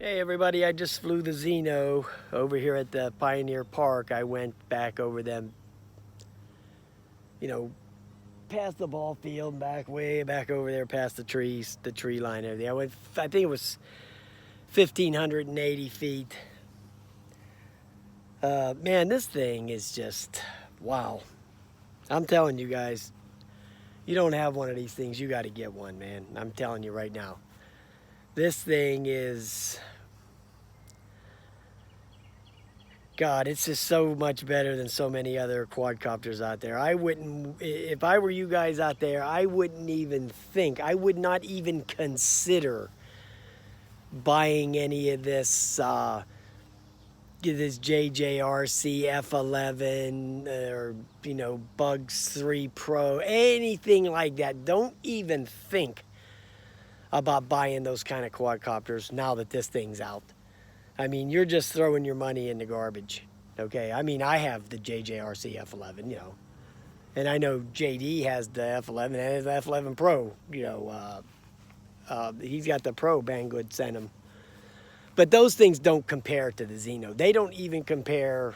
Hey everybody, I just flew the Zino over here at the Pioneer Park. I went back over them, you know, past the ball field, back way back over there past the trees, the tree line and everything. I think it was 1,580 feet. Man, this thing is just, wow. I'm telling you guys, you don't have one of these things, you got to get one, man. I'm telling you right now. This thing is, God, it's just so much better than so many other quadcopters out there. I wouldn't, if I were you guys out there, I wouldn't even think, I would not even consider buying any of this JJRC F11 or, Bugs 3 Pro, anything like that. Don't even think about buying those kind of quadcopters now that this thing's out. I mean, you're just throwing your money in the garbage, okay? I mean, I have the JJRC F11, and I know JD has the F11 and the F11 Pro, he's got the Pro Banggood sent him. But those things don't compare to the Zino. They don't even compare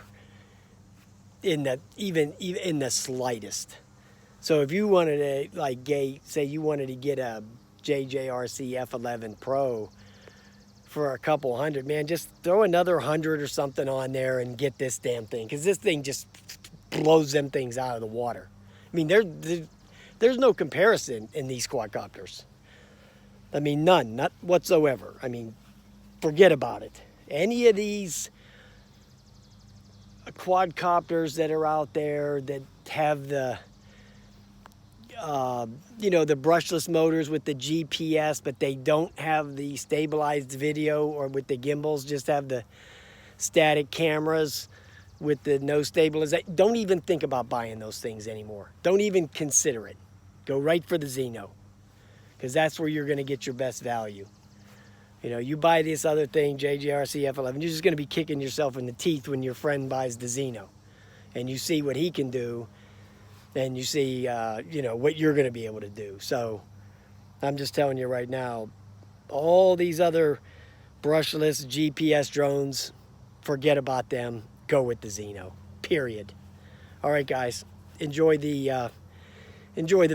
even in the slightest. So if you wanted to, say you wanted to get a JJRC F11 Pro, for a couple hundred, man, just throw another 100 or something on there and get this damn thing, because this thing just blows them things out of the water. I mean, there's no comparison in these quadcopters. I mean, none, not whatsoever. I mean, forget about it. Any of these quadcopters that are out there that have the the brushless motors with the GPS, but they don't have the stabilized video, or with the gimbals, just have the static cameras with the no stabilization. Don't even think about buying those things anymore. Don't even consider it. Go right for the Zino, because that's where you're going to get your best value. You buy this other thing, JJRC F11, you're just going to be kicking yourself in the teeth when your friend buys the Zino, and you see what he can do, and you see, what you're going to be able to do. So I'm just telling you right now, all these other brushless GPS drones, forget about them. Go with the Zino, period. All right, guys, enjoy the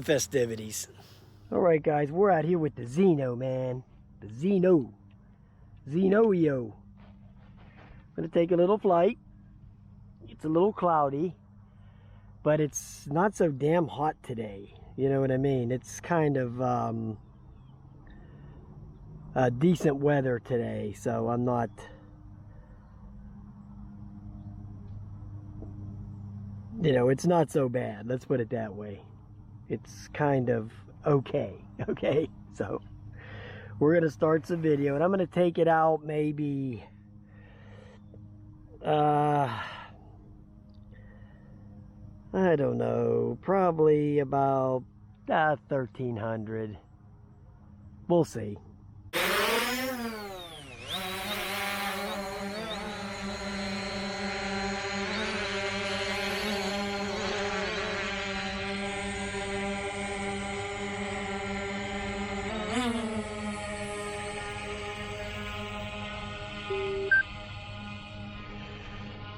festivities. All right, guys, we're out here with the Zino, man. The Zino-yo. I'm going to take a little flight. It's a little cloudy, but it's not so damn hot today. You know what I mean? It's kind of decent weather today, so I'm not, it's not so bad. Let's put it that way. It's kind of okay, okay? So we're going to start some video, and I'm going to take it out maybe, I don't know, probably about 1,300. We'll see.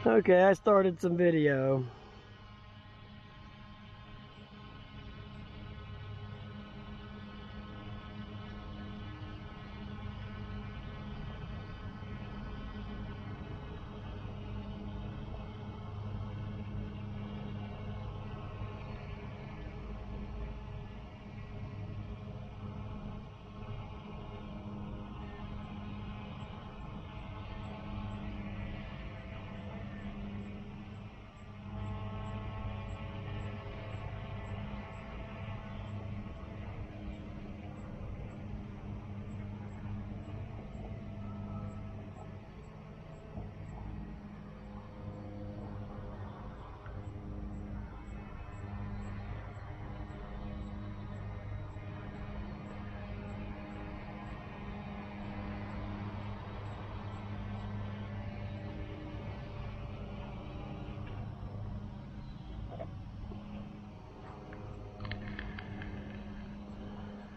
Okay, I started some video.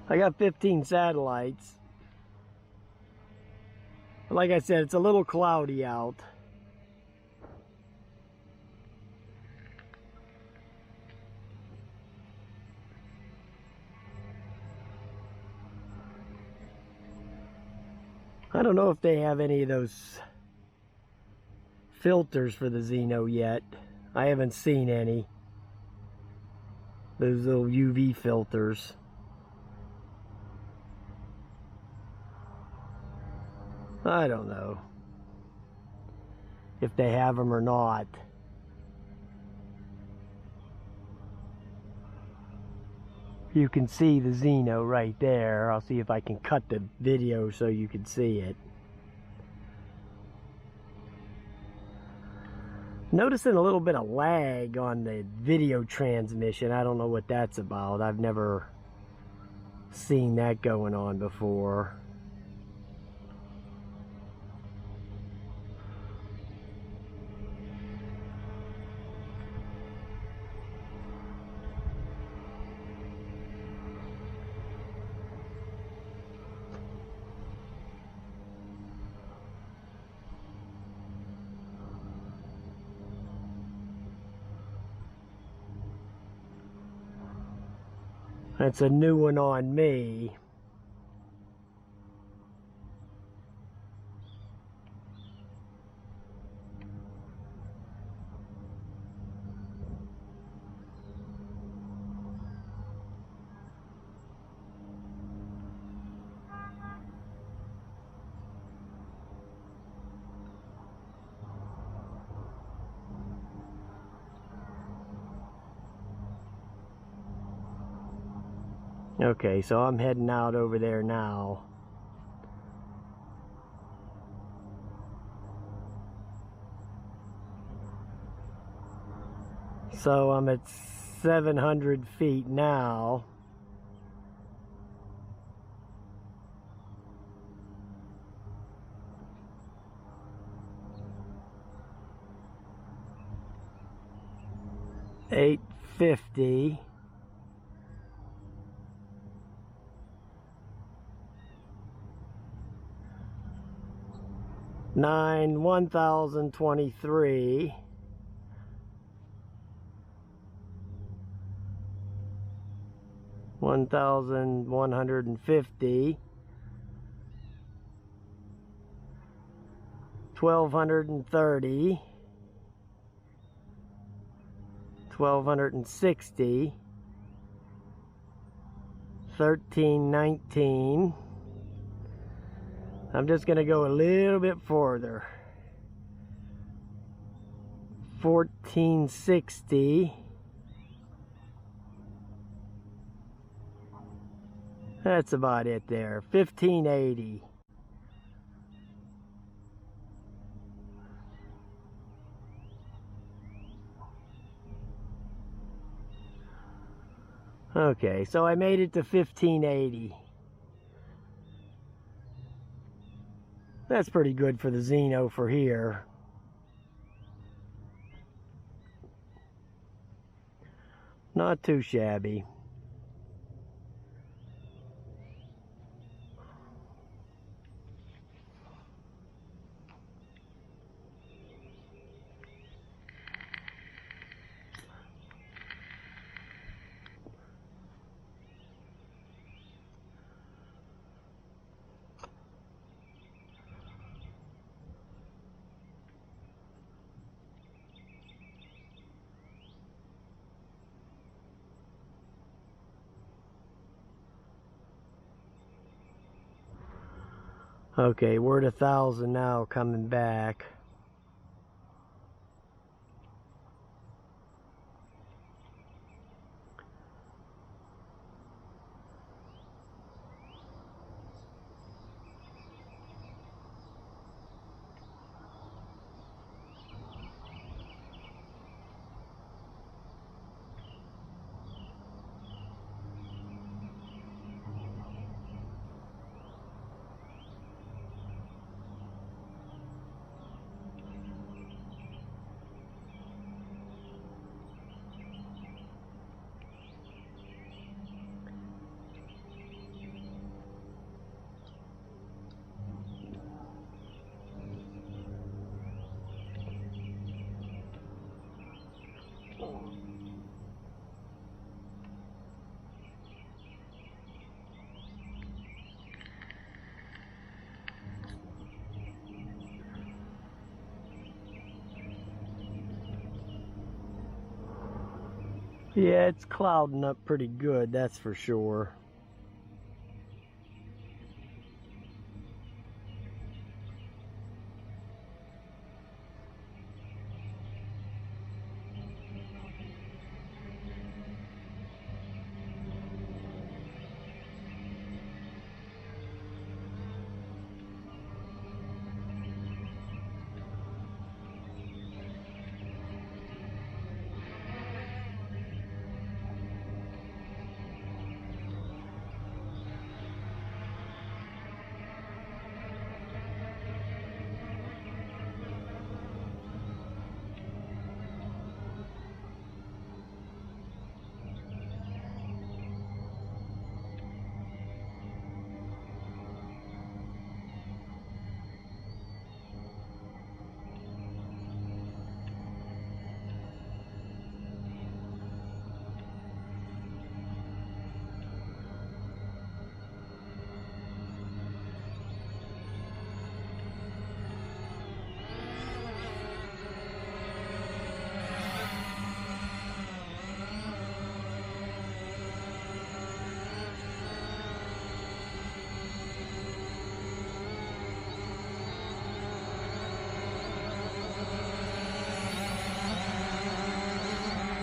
I got 15 satellites. Like I said, it's a little cloudy out. I don't know if they have any of those filters for the Zino yet. I haven't seen any. Those little UV filters. I don't know if they have them or not. You can see the Zino right there. I'll see if I can cut the video so you can see it. Noticing a little bit of lag on the video transmission. I don't know what that's about. I've never seen that going on before. That's a new one on me. Okay, so I'm heading out over there now. So I'm at 700 feet now. $850. Nine 1023. $1,150. 1,230. 1,260. 1,319. I'm just going to go a little bit further. 1,460. That's about it there. 1,580. Okay, so I made it to 1,580. That's pretty good for the Zino for here. Not too shabby. Okay, we're at 1,000 now coming back. Yeah, it's clouding up pretty good, that's for sure.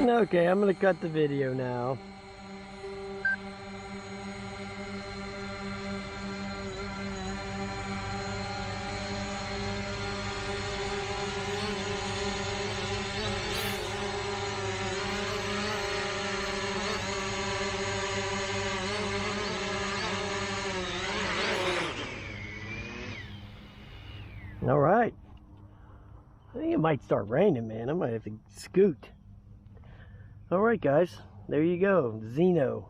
Okay, I'm gonna cut the video now. All right. I think it might start raining, man. I might have to scoot. All right, guys. There you go. Zino.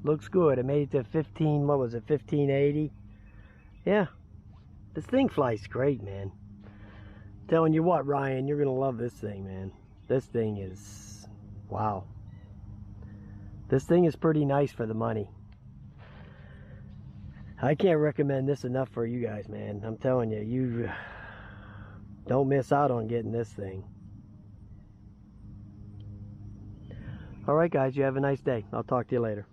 Looks good. I made it to 15, what was it, 1580? Yeah. This thing flies great, man. Telling you what, Ryan, you're going to love this thing, man. This thing is, wow. This thing is pretty nice for the money. I can't recommend this enough for you guys, man. I'm telling you, you don't miss out on getting this thing. All right, guys, you have a nice day. I'll talk to you later.